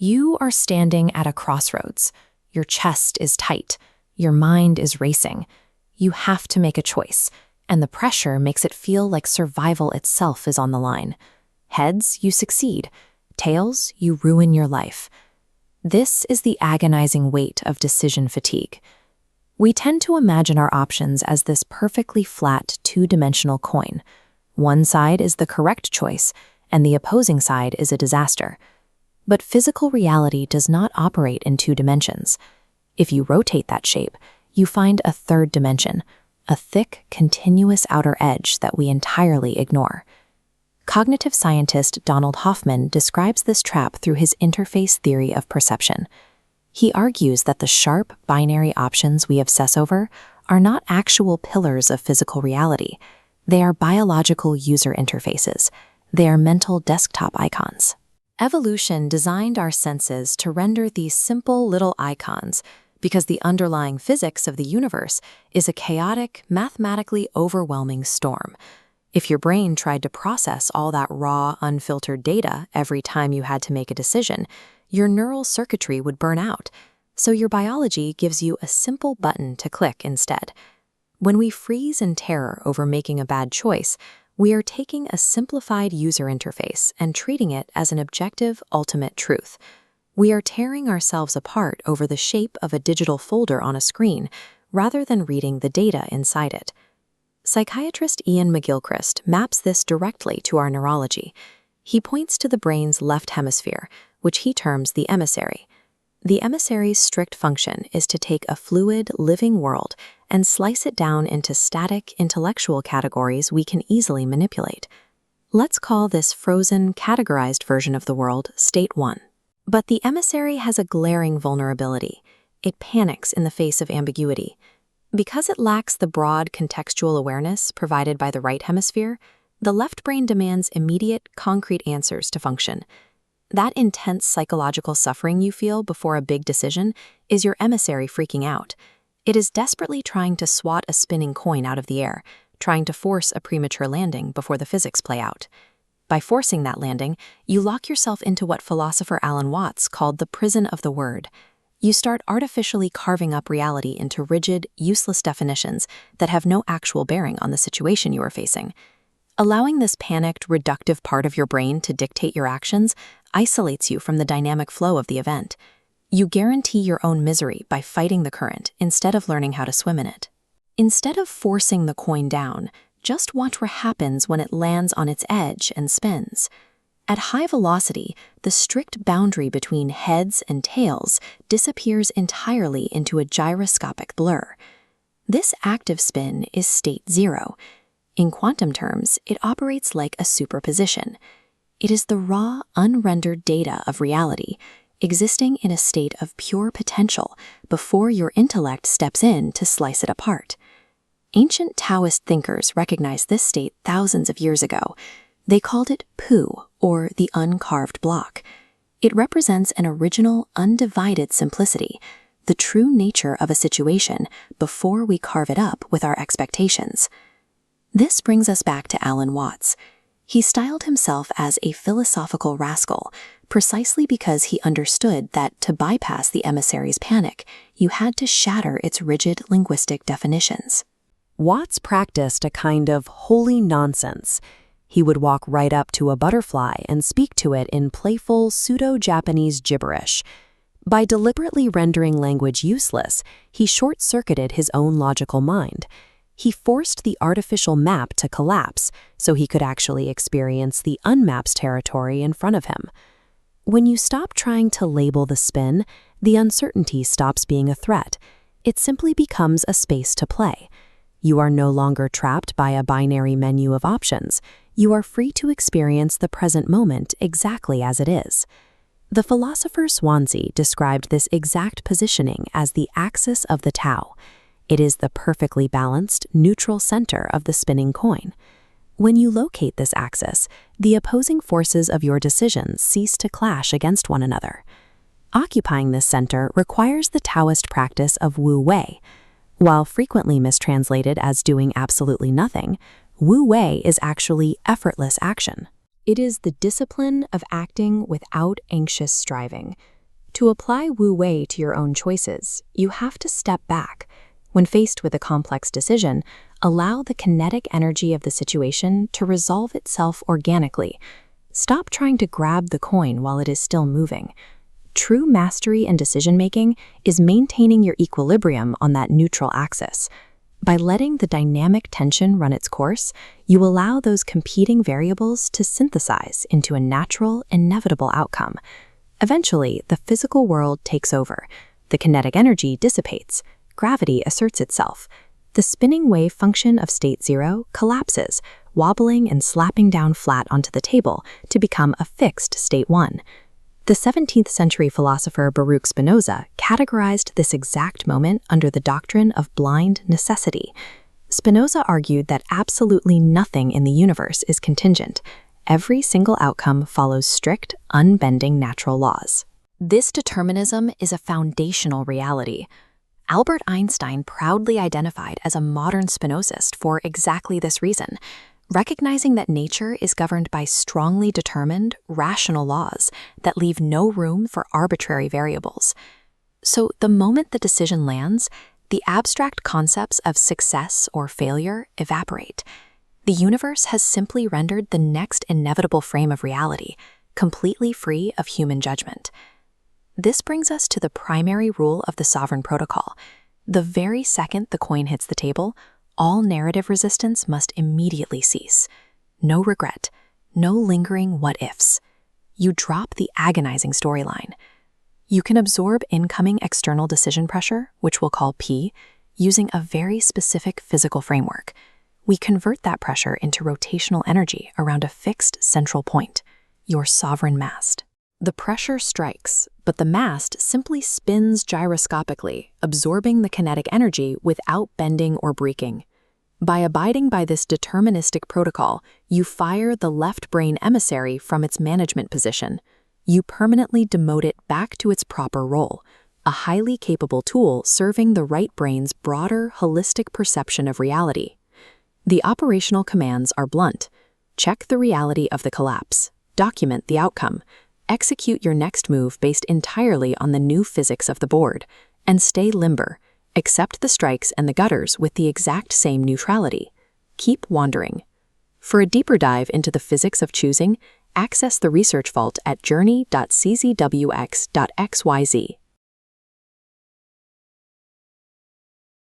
You are standing at a crossroads. Your chest is tight. Your mind is racing. You have to make a choice, and the pressure makes it feel like survival itself is on the line. Heads, you succeed. Tails, you ruin your life. This is the agonizing weight of decision fatigue. We tend to imagine our options as this perfectly flat, two-dimensional coin. One side is the correct choice, and the opposing side is a disaster. But physical reality does not operate in two dimensions. If you rotate that shape, you find a third dimension, a thick, continuous outer edge that we entirely ignore. Cognitive scientist Donald Hoffman describes this trap through his interface theory of perception. He argues that the sharp, binary options we obsess over are not actual pillars of physical reality. They are biological user interfaces. They are mental desktop icons. Evolution designed our senses to render these simple little icons because the underlying physics of the universe is a chaotic, mathematically overwhelming storm. If your brain tried to process all that raw, unfiltered data every time you had to make a decision, your neural circuitry would burn out. So your biology gives you a simple button to click instead. When we freeze in terror over making a bad choice, we are taking a simplified user interface and treating it as an objective, ultimate truth. We are tearing ourselves apart over the shape of a digital folder on a screen, rather than reading the data inside it. Psychiatrist Iain McGilchrist maps this directly to our neurology. He points to the brain's left hemisphere, which he terms the emissary. The emissary's strict function is to take a fluid, living world and slice it down into static, intellectual categories we can easily manipulate. Let's call this frozen, categorized version of the world State 1. But the emissary has a glaring vulnerability. It panics in the face of ambiguity. Because it lacks the broad contextual awareness provided by the right hemisphere, the left brain demands immediate, concrete answers to function. That intense psychological suffering you feel before a big decision is your emissary freaking out. It is desperately trying to swat a spinning coin out of the air, trying to force a premature landing before the physics play out. By forcing that landing, you lock yourself into what philosopher Alan Watts called the prison of the word. You start artificially carving up reality into rigid, useless definitions that have no actual bearing on the situation you are facing. Allowing this panicked, reductive part of your brain to dictate your actions isolates you from the dynamic flow of the event. You guarantee your own misery by fighting the current instead of learning how to swim in it. Instead of forcing the coin down, just watch what happens when it lands on its edge and spins. At high velocity, the strict boundary between heads and tails disappears entirely into a gyroscopic blur. This active spin is state 0. In quantum terms, it operates like a superposition. It is the raw, unrendered data of reality, existing in a state of pure potential before your intellect steps in to slice it apart. Ancient Taoist thinkers recognized this state thousands of years ago. They called it Pu, or the uncarved block. It represents an original, undivided simplicity, the true nature of a situation before we carve it up with our expectations. This brings us back to Alan Watts. He styled himself as a philosophical rascal, precisely because he understood that to bypass the emissary's panic, you had to shatter its rigid linguistic definitions. Watts practiced a kind of holy nonsense. He would walk right up to a butterfly and speak to it in playful, pseudo-Japanese gibberish. By deliberately rendering language useless, he short-circuited his own logical mind. He forced the artificial map to collapse so he could actually experience the unmapped territory in front of him. When you stop trying to label the spin, the uncertainty stops being a threat. It simply becomes a space to play. You are no longer trapped by a binary menu of options. You are free to experience the present moment exactly as it is. The philosopher Zhuangzi described this exact positioning as the axis of the Tao. It is the perfectly balanced, neutral center of the spinning coin. When you locate this axis, the opposing forces of your decisions cease to clash against one another. Occupying this center requires the Taoist practice of Wu-Wei. While frequently mistranslated as doing absolutely nothing, Wu-Wei is actually effortless action. It is the discipline of acting without anxious striving. To apply Wu-Wei to your own choices, you have to step back. When faced with a complex decision, allow the kinetic energy of the situation to resolve itself organically. Stop trying to grab the coin while it is still moving. True mastery in decision-making is maintaining your equilibrium on that neutral axis. By letting the dynamic tension run its course, you allow those competing variables to synthesize into a natural, inevitable outcome. Eventually, the physical world takes over. The kinetic energy dissipates. Gravity asserts itself. The spinning wave function of state zero collapses, wobbling and slapping down flat onto the table to become a fixed state one. The 17th century philosopher Baruch Spinoza categorized this exact moment under the doctrine of blind necessity. Spinoza argued that absolutely nothing in the universe is contingent. Every single outcome follows strict, unbending natural laws. This determinism is a foundational reality. Albert Einstein proudly identified as a modern Spinozist for exactly this reason, recognizing that nature is governed by strongly determined, rational laws that leave no room for arbitrary variables. So the moment the decision lands, the abstract concepts of success or failure evaporate. The universe has simply rendered the next inevitable frame of reality, completely free of human judgment. This brings us to the primary rule of the sovereign protocol. The very second the coin hits the table, all narrative resistance must immediately cease. No regret, no lingering what-ifs. You drop the agonizing storyline. You can absorb incoming external decision pressure, which we'll call P, using a very specific physical framework. We convert that pressure into rotational energy around a fixed central point, your sovereign mast. The pressure strikes, but the mast simply spins gyroscopically, absorbing the kinetic energy without bending or breaking. By abiding by this deterministic protocol, you fire the left-brain emissary from its management position. You permanently demote it back to its proper role, a highly capable tool serving the right brain's broader, holistic perception of reality. The operational commands are blunt. Check the reality of the collapse. Document the outcome. Execute your next move based entirely on the new physics of the board. And stay limber. Accept the strikes and the gutters with the exact same neutrality. Keep wandering. For a deeper dive into the physics of choosing, access the research vault at journey.czwx.xyz.